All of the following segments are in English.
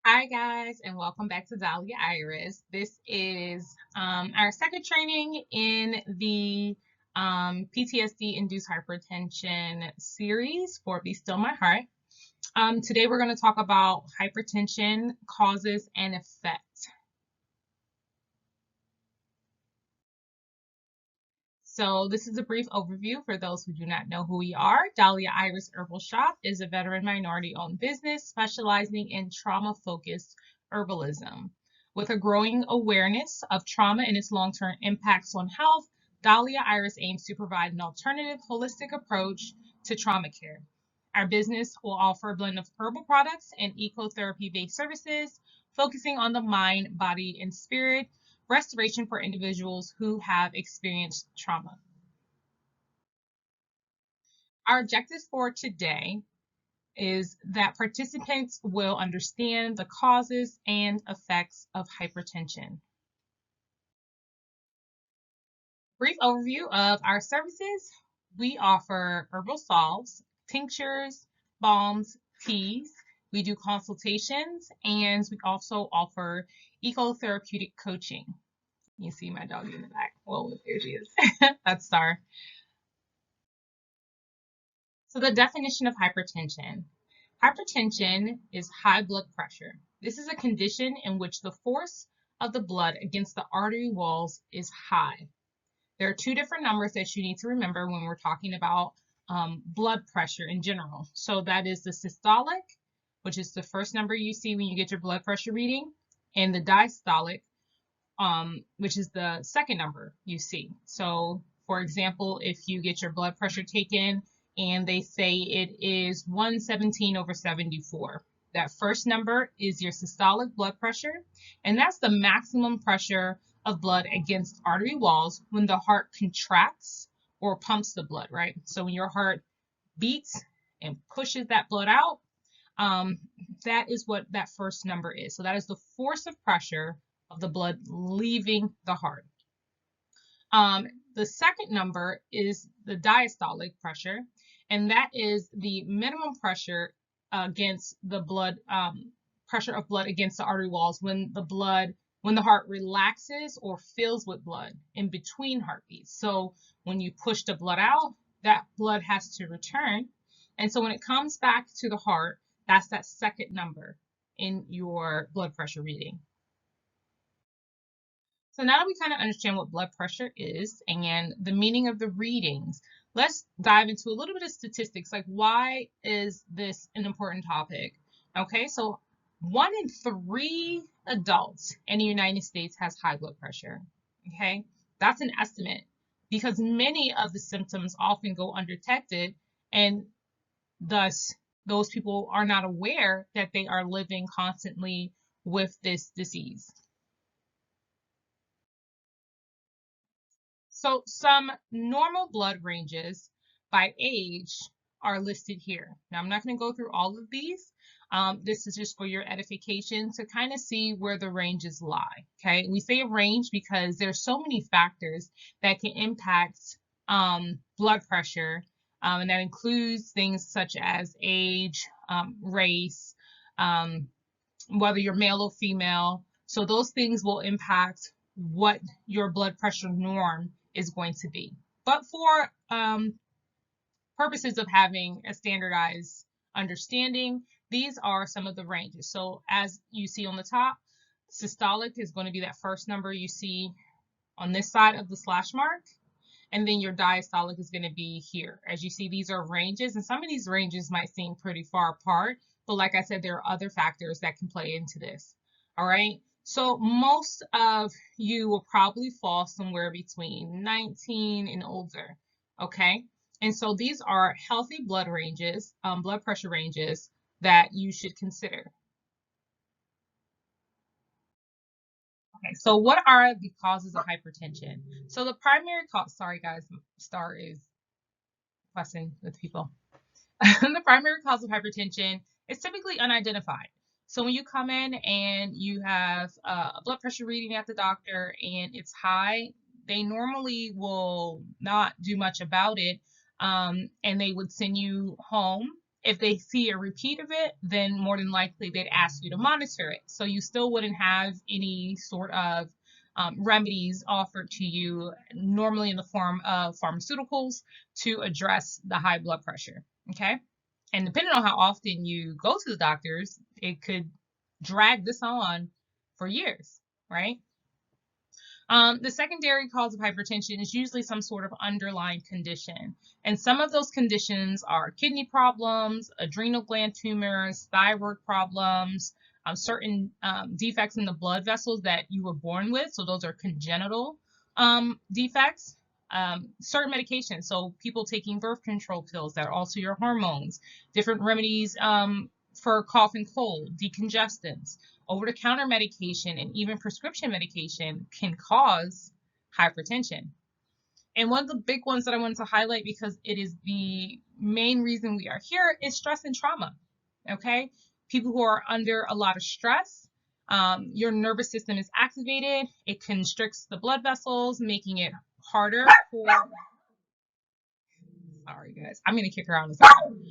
Hi guys, and welcome back to Dahlia Iris. This is our second training in the PTSD induced hypertension series for Be Still My Heart. Today we're going to talk about hypertension causes and effect. So this is a brief overview for those who do not know who we are. Dahlia Iris Herbal Shop is a veteran minority-owned business specializing in trauma-focused herbalism. With a growing awareness of trauma and its long-term impacts on health, Dahlia Iris aims to provide an alternative, holistic approach to trauma care. Our business will offer a blend of herbal products and ecotherapy-based services, focusing on the mind, body, and spirit restoration for individuals who have experienced trauma. Our objectives for today is that participants will understand the causes and effects of hypertension. Brief overview of our services. We offer herbal salves, tinctures, balms, teas. We do consultations, and we also offer ecotherapeutic coaching. You see my dog in the back. Well, there she is. That's Star. So the definition of hypertension. Hypertension is high blood pressure. This is a condition in which the force of the blood against the artery walls is high. There are two different numbers that you need to remember when we're talking about blood pressure in general. So that is the systolic, which is the first number you see when you get your blood pressure reading, and the diastolic, which is the second number you see. So for example, if you get your blood pressure taken and they say it is 117/74, that first number is your systolic blood pressure, and that's the maximum pressure of blood against artery walls when the heart contracts or pumps the blood, right? So when your heart beats and pushes that blood out, that is what that first number is. So that is the force of pressure of the blood leaving the heart. The second number is the diastolic pressure, and that is the minimum pressure against the blood, pressure of blood against the artery walls when the heart relaxes or fills with blood in between heartbeats. So when you push the blood out, that blood has to return. And so when it comes back to the heart, that's that second number in your blood pressure reading. So now that we kind of understand what blood pressure is and the meaning of the readings, let's dive into a little bit of statistics. Like, why is this an important topic? Okay, so 1 in 3 adults in the United States has high blood pressure. Okay, that's an estimate because many of the symptoms often go undetected, and thus those people are not aware that they are living constantly with this disease. So some normal blood ranges by age are listed here. Now, I'm not going to go through all of these. This is just for your edification to kind of see where the ranges lie. Okay, we say a range because there's so many factors that can impact blood pressure, and that includes things such as age, race, whether you're male or female. So those things will impact what your blood pressure norm is going to be. But for purposes of having a standardized understanding, these are some of the ranges. So as you see on the top, systolic is going to be that first number you see on this side of the slash mark. And then your diastolic is going to be here. As you see, these are ranges, and some of these ranges might seem pretty far apart, but like I said, there are other factors that can play into this. All right. So most of you will probably fall somewhere between 19 and older. Okay. And so these are healthy blood ranges, blood pressure ranges that you should consider. Okay, so what are the causes of hypertension? So the primary cause, sorry guys, Star is fussing with people. The primary cause of hypertension is typically unidentified. So when you come in and you have a blood pressure reading at the doctor and it's high, they normally will not do much about it, and they would send you home If they see a repeat of it, then more than likely they'd ask you to monitor it. So you still wouldn't have any sort of remedies offered to you, normally in the form of pharmaceuticals, to address the high blood pressure. Okay. And depending on how often you go to the doctors, it could drag this on for years, right? The secondary cause of hypertension is usually some sort of underlying condition. And some of those conditions are kidney problems, adrenal gland tumors, thyroid problems, certain defects in the blood vessels that you were born with. So those are congenital defects. Certain medications, so people taking birth control pills that alter your hormones, different remedies for cough and cold, decongestants, over-the-counter medication, and even prescription medication can cause hypertension. And one of the big ones that I wanted to highlight, because it is the main reason we are here, is stress and trauma. Okay? People who are under a lot of stress, your nervous system is activated. It constricts the blood vessels, making it harder for... Sorry, guys. I'm going to kick her out in a second.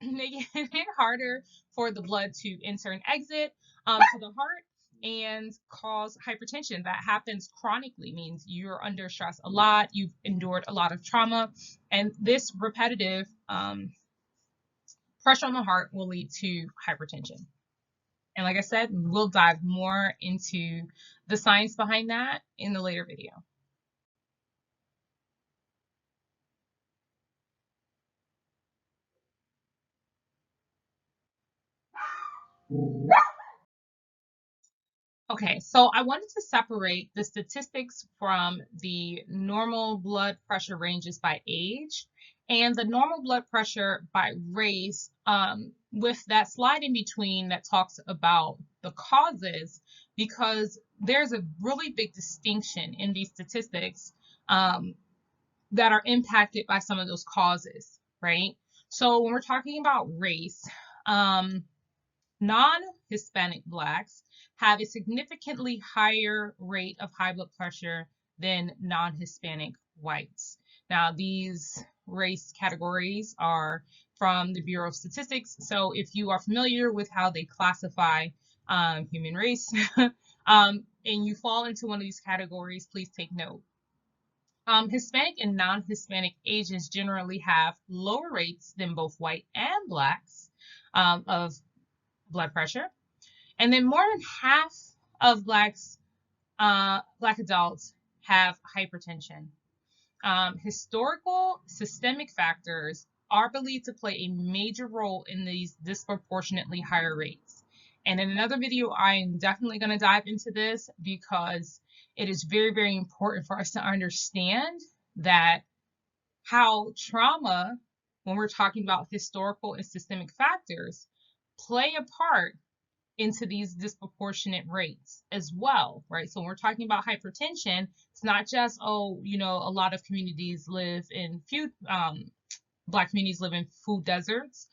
Making it harder for the blood to enter and exit to the heart and cause hypertension. That happens chronically, means you're under stress a lot, you've endured a lot of trauma, and this repetitive pressure on the heart will lead to hypertension. And like I said, we'll dive more into the science behind that in the later video. Okay, so I wanted to separate the statistics from the normal blood pressure ranges by age and the normal blood pressure by race, with that slide in between that talks about the causes, because there's a really big distinction in these statistics that are impacted by some of those causes, right? So when we're talking about race, non-Hispanic Blacks have a significantly higher rate of high blood pressure than non-Hispanic whites. Now, these race categories are from the Bureau of Statistics. So if you are familiar with how they classify human race and you fall into one of these categories, please take note. Hispanic and non-Hispanic Asians generally have lower rates than both white and blacks of blood pressure. And then more than half of Black adults have hypertension. Historical systemic factors are believed to play a major role in these disproportionately higher rates. And in another video, I'm definitely going to dive into this, because it is very, very important for us to understand that how trauma, when we're talking about historical and systemic factors, play a part into these disproportionate rates as well, right? So when we're talking about hypertension, it's not just, oh, you know, a lot of communities live in Black communities live in food deserts,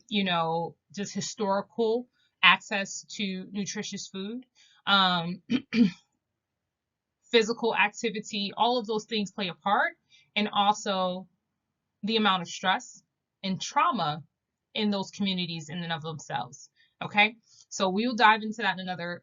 you know, just historical access to nutritious food, physical activity, all of those things play a part, and also the amount of stress and trauma in those communities in and of themselves. Okay, so we'll dive into that in another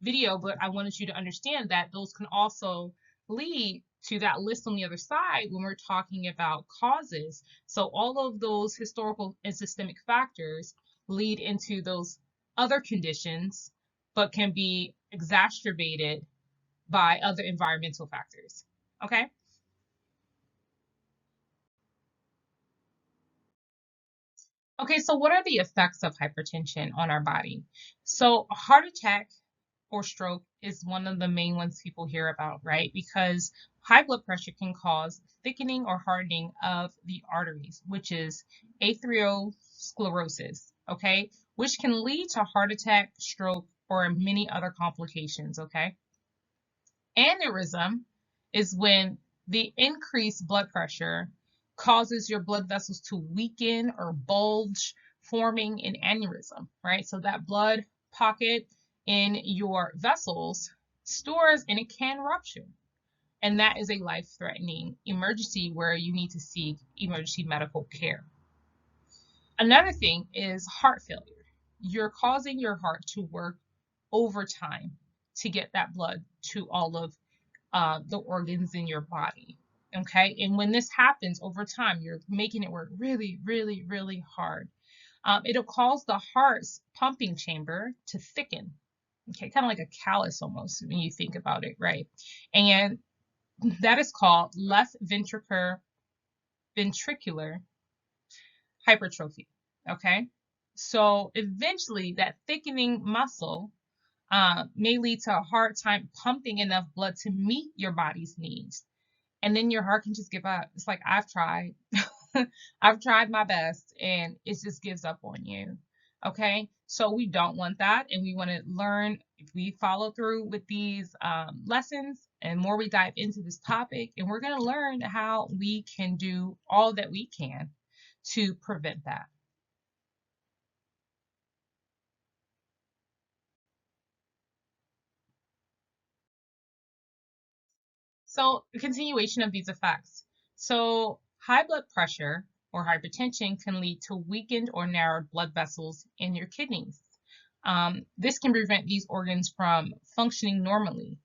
video, but I wanted you to understand that those can also lead to that list on the other side when we're talking about causes. So all of those historical and systemic factors lead into those other conditions, but can be exacerbated by other environmental factors. Okay. Okay, so what are the effects of hypertension on our body? So a heart attack or stroke is one of the main ones people hear about, right? Because high blood pressure can cause thickening or hardening of the arteries, which is atherosclerosis, okay? Which can lead to heart attack, stroke, or many other complications, okay? Aneurysm is when the increased blood pressure causes your blood vessels to weaken or bulge, forming an aneurysm, right? So that blood pocket in your vessels stores and it can rupture. And that is a life-threatening emergency where you need to seek emergency medical care. Another thing is heart failure. You're causing your heart to work overtime to get that blood to all of the organs in your body. Okay. And when this happens over time, you're making it work really, really, really hard. It'll cause the heart's pumping chamber to thicken. Okay. Kind of like a callus almost when you think about it, right? And that is called left ventricular hypertrophy. Okay. So eventually, that thickening muscle may lead to a hard time pumping enough blood to meet your body's needs. And then your heart can just give up. It's like, I've tried. I've tried my best, and it just gives up on you. Okay. So we don't want that. And we want to learn, if we follow through with these lessons and more we dive into this topic, and we're going to learn how we can do all that we can to prevent that. So, a continuation of these effects. So, high blood pressure or hypertension can lead to weakened or narrowed blood vessels in your kidneys. This can prevent these organs from functioning normally.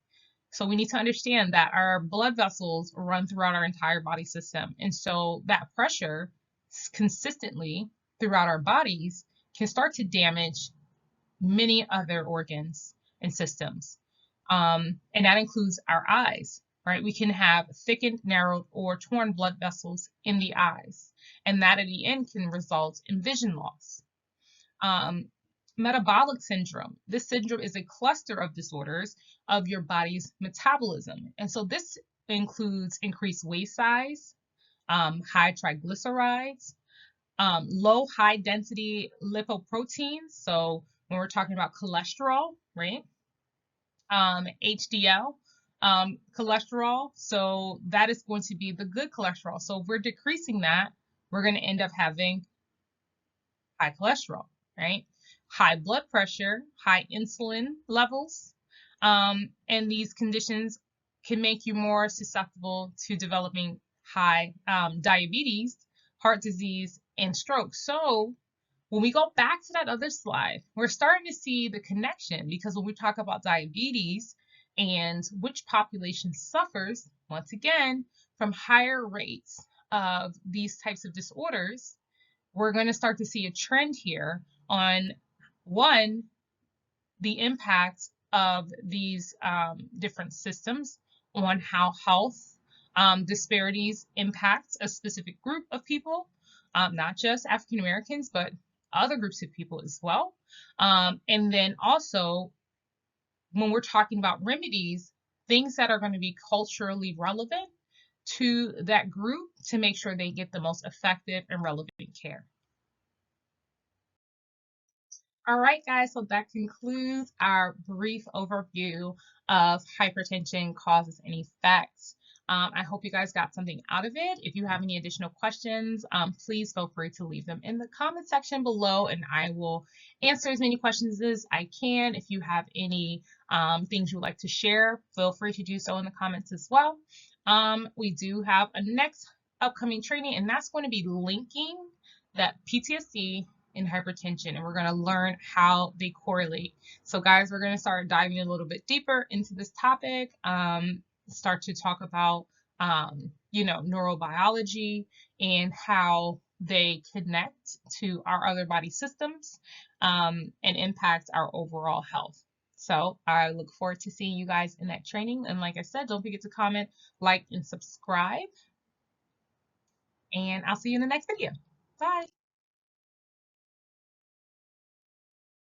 So, we need to understand that our blood vessels run throughout our entire body system. And so, that pressure consistently throughout our bodies can start to damage many other organs and systems. And that includes our eyes, right? We can have thickened, narrowed, or torn blood vessels in the eyes, and that at the end can result in vision loss. Um, Metabolic syndrome. This syndrome is a cluster of disorders of your body's metabolism. And so this includes increased waist size, high triglycerides, low high density lipoproteins. So when we're talking about cholesterol, right? HDL, cholesterol. So that is going to be the good cholesterol. So if we're decreasing that, we're going to end up having high cholesterol, right? High blood pressure, high insulin levels. And these conditions can make you more susceptible to developing high diabetes, heart disease, and stroke. So when we go back to that other slide, we're starting to see the connection, because when we talk about diabetes and which population suffers, once again, from higher rates of these types of disorders, we're going to start to see a trend here on one, the impact of these different systems on how health disparities impact a specific group of people, not just African Americans, but other groups of people as well. And then also, when we're talking about remedies, things that are going to be culturally relevant to that group to make sure they get the most effective and relevant care. All right, guys, so that concludes our brief overview of hypertension causes and effects. I hope you guys got something out of it. If you have any additional questions, please feel free to leave them in the comment section below, and I will answer as many questions as I can. If you have any things you'd like to share, feel free to do so in the comments as well. We do have a next upcoming training, and that's going to be linking that PTSD and hypertension, and we're going to learn how they correlate. So guys, we're going to start diving a little bit deeper into this topic, start to talk about neurobiology and how they connect to our other body systems and impact our overall health. So I look forward to seeing you guys in that training, and like I said, don't forget to comment, like, and subscribe, and I'll see you in the next video. Bye.